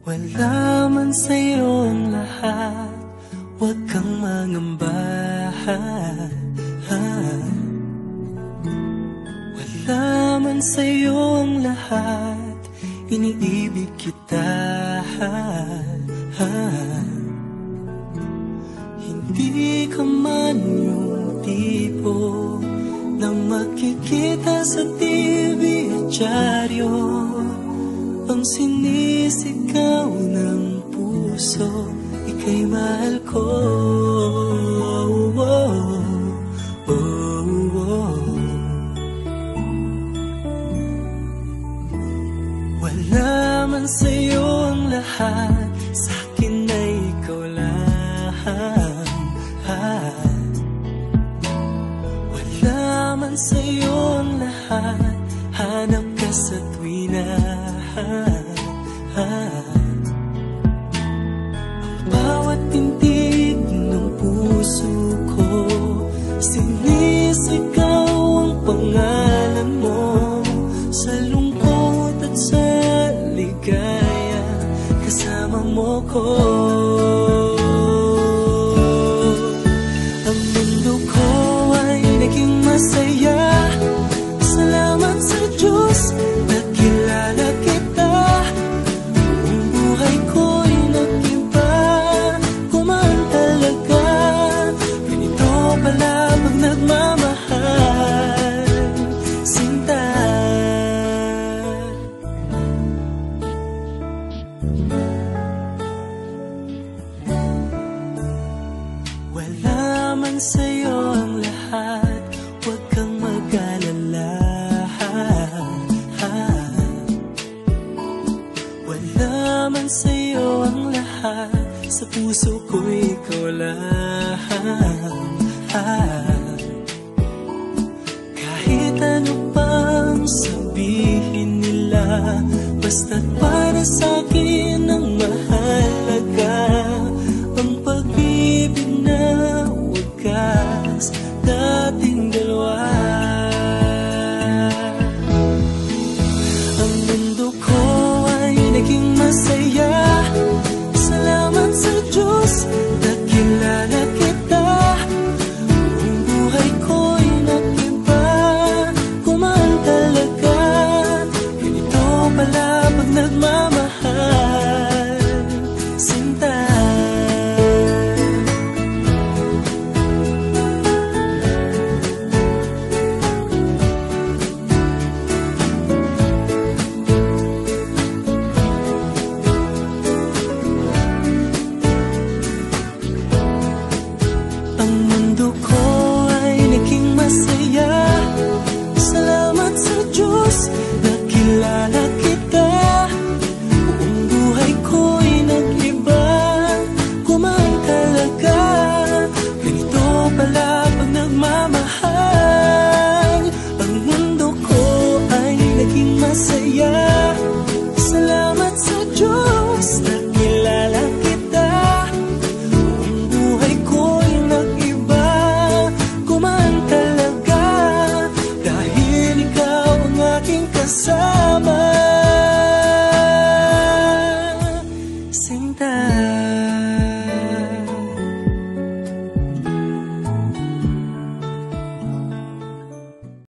Wala man sa'yo ang lahat, huwag kang mangamba. Wala man sa'yo ang lahat, iniibig kita. Hindi ka man yung tipo na makikita sa TV at dyaryo, ang sinisigaw ng puso, ika'y mahal ko. Wala man sa'yo ang lahat, sa'kin ay ikaw lang. Wala man sa'yo ang lahat, hanap ka sa tuwina. Ang bawat tintig ng puso ko, sinisigaw ang pangalan mo. Sa lungkot at sa ligaya, kasama mo ko. Ang mundo ko ay naging masaya, salamat sa Diyos, nakilala kita. Ang buhay ko'y nag-iba, kumaan talaga. Ganito pala pag nagmamahal, sinta. Wala man sa'yo ang lahat, huwag kang mag-alala. Wala man sa'yo ang lahat, sa puso ko ikaw lang. Kahit ano pang sabihin nila, basta't para sa'kin ang mahal